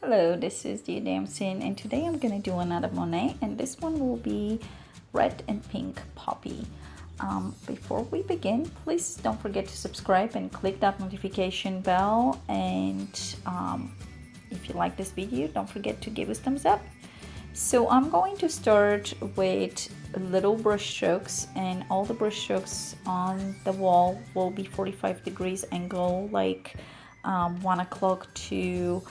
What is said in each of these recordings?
Hello, this is the Damson, and today I'm going to do another Monet, and this one will be red and pink poppy. Before we begin, please don't forget to subscribe and click that notification bell, and if you like this video, don't forget to give us thumbs up. So I'm going to start with little brush strokes, and all the brush strokes on the wall will be 45 degrees angle, like 1 o'clock to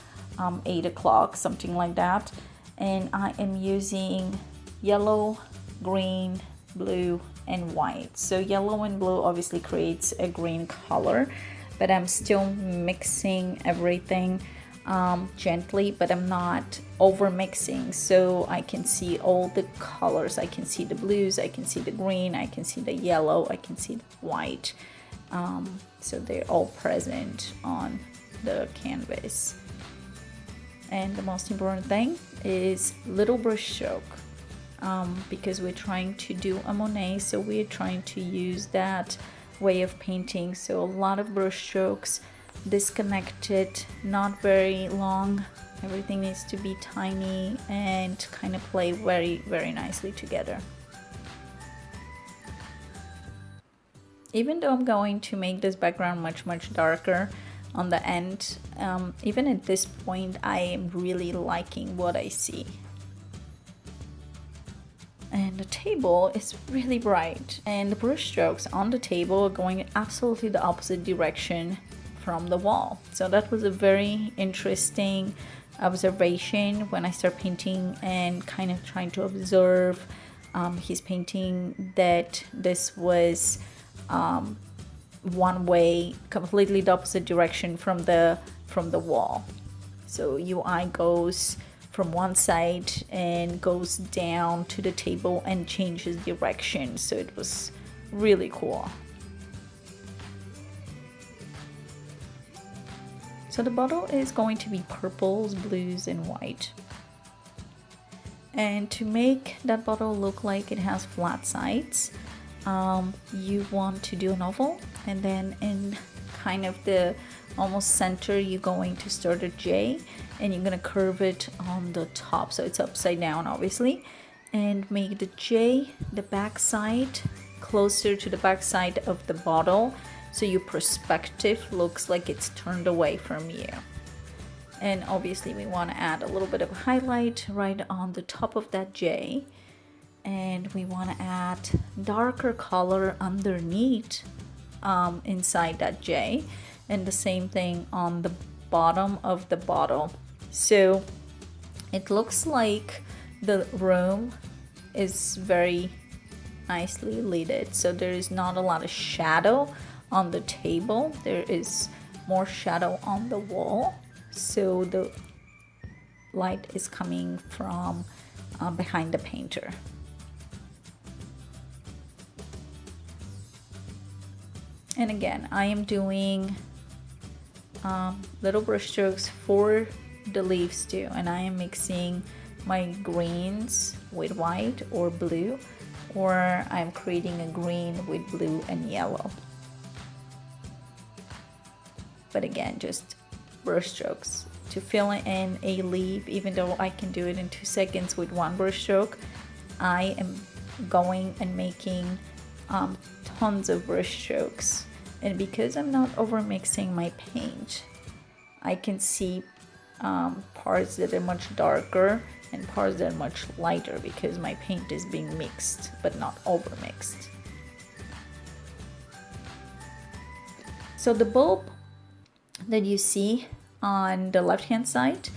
8 o'clock, something like that. And I am using yellow, green, blue, and white. So yellow and blue obviously creates a green color, but I'm still mixing everything gently, but I'm not over mixing, so I can see all the colors. I can see the blues, I can see the green, I can see the yellow, I can see the white, so they're all present on the canvas. And the most important thing is little brush stroke, because we're trying to do a Monet, so we're trying to use that way of painting. So a lot of brush strokes, disconnected, not very long. Everything needs to be tiny and kind of play very nicely together. Even though I'm going to make this background much darker on the end, even at this point I am really liking what I see. And the table is really bright, and the brush strokes on the table are going in absolutely the opposite direction from the wall. So that was a very interesting observation when I start painting and kind of trying to observe his painting, that this was one way, completely the opposite direction from the wall. So UI goes from one side and goes down to the table and changes direction. So it was really cool. So the bottle is going to be purples, blues, and white. And to make that bottle look like it has flat sides, you want to do an oval, and then in kind of the almost center you're going to start a J, and you're going to curve it on the top, so it's upside down obviously, and make the J the back side closer to the back side of the bottle, so your perspective looks like it's turned away from you. And obviously we want to add a little bit of highlight right on the top of that J, and we want to add darker color underneath inside that J, and the same thing on the bottom of the bottle. So it looks like the room is very nicely lit, so there is not a lot of shadow on the table. There is more shadow on the wall, so the light is coming from behind the painter. And again, I am doing little brush strokes for the leaves too, and I am mixing my greens with white or blue, or I'm creating a green with blue and yellow. But again, just brush strokes to fill in a leaf. Even though I can do it in 2 seconds with one brush stroke, I am going and making tons of brush strokes. And because I'm not over mixing my paint, I can see parts that are much darker and parts that are much lighter, because my paint is being mixed but not over mixed. So the bulb that you see on the left hand side,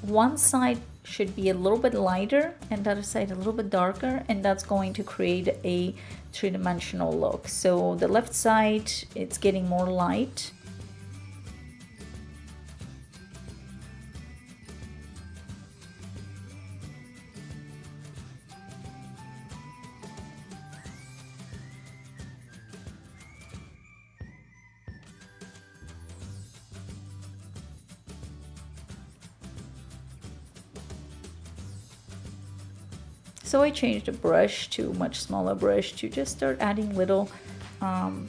one side should be a little bit lighter and the other side a little bit darker, and that's going to create a three-dimensional look. So the left side, it's getting more light, so I changed the brush to a much smaller brush to just start adding little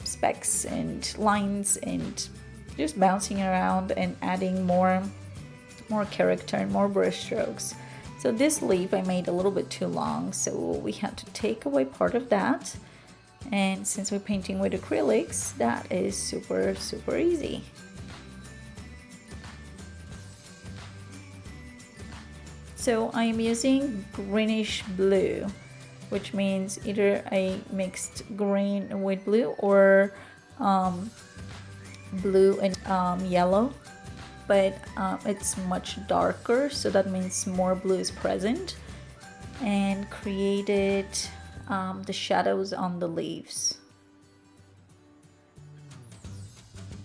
specks and lines and just bouncing around and adding more more character and more brush strokes. So this leaf I made a little bit too long, so we had to take away part of that. And since we're painting with acrylics, that is super easy. So I am using greenish blue, which means either I mixed green with blue or blue and yellow, but it's much darker, so that means more blue is present, and created the shadows on the leaves.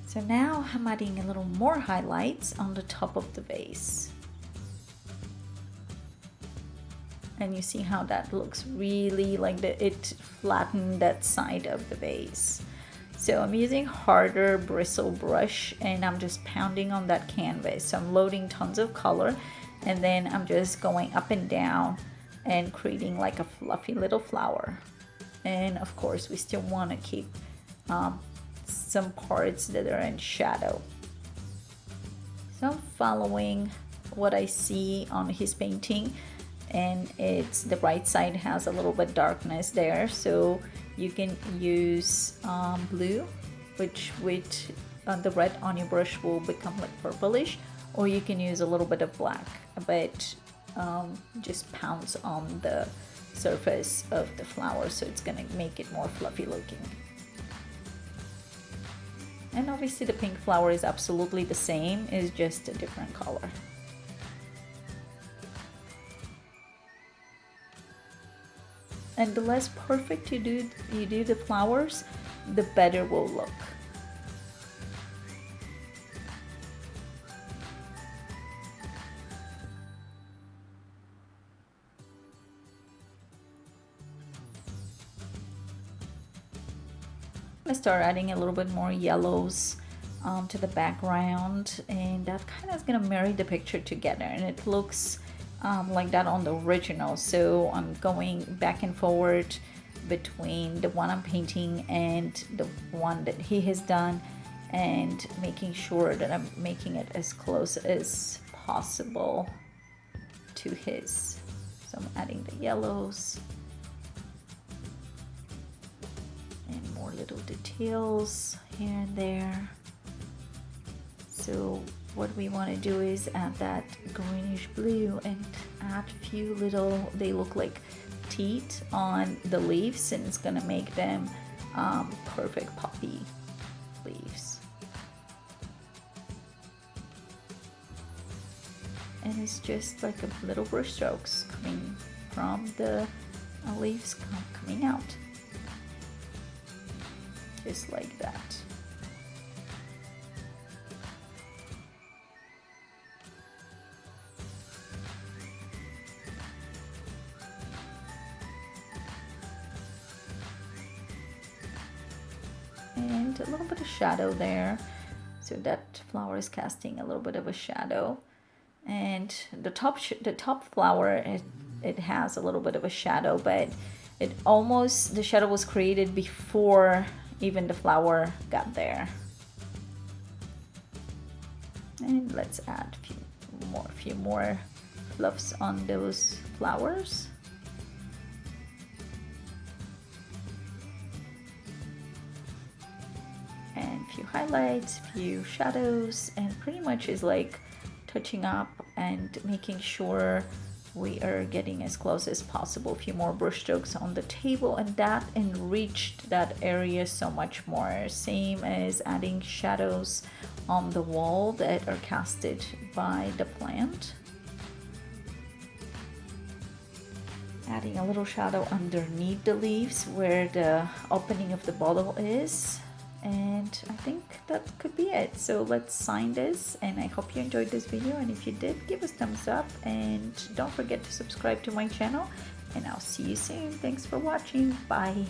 So now I'm adding a little more highlights on the top of the vase. And you see how that looks really like it flattened that side of the vase. So I'm using harder bristle brush and I'm just pounding on that canvas. So I'm loading tons of color and then I'm just going up and down and creating like a fluffy little flower. And of course we still want to keep some parts that are in shadow. So I'm following what I see on his painting, and it's the right side has a little bit darkness there, so you can use blue, which with the red on your brush will become like purplish, or you can use a little bit of black, but just pounce on the surface of the flower, so it's gonna make it more fluffy looking. And obviously the pink flower is absolutely the same, it's just a different color. And the less perfect you do the flowers, the better will look. I'm gonna start adding a little bit more yellows to the background, and that kind of is gonna marry the picture together, and it looks like that on the original. So I'm going back and forward between the one I'm painting and the one that he has done, and making sure that I'm making it as close as possible to his. So I'm adding the yellows and more little details here and there. So what we want to do is add that greenish blue and add a few little, they look like teeth on the leaves, and it's gonna make them perfect poppy leaves. And it's just like a little brush strokes coming from the leaves coming out, just like that. And a little bit of shadow there, so that flower is casting a little bit of a shadow. And the top flower, it has a little bit of a shadow, but it almost, the shadow was created before even the flower got there. And let's add a few more fluffs on those flowers. And a few highlights, few shadows, and pretty much is like touching up and making sure we are getting as close as possible. A few more brush strokes on the table, and that enriched that area so much more. Same as adding shadows on the wall that are casted by the plant. Adding a little shadow underneath the leaves where the opening of the bottle is. And I think that could be it. So let's sign this, and I hope you enjoyed this video, and if you did, give us thumbs up and don't forget to subscribe to my channel, and I'll see you soon. Thanks for watching. Bye.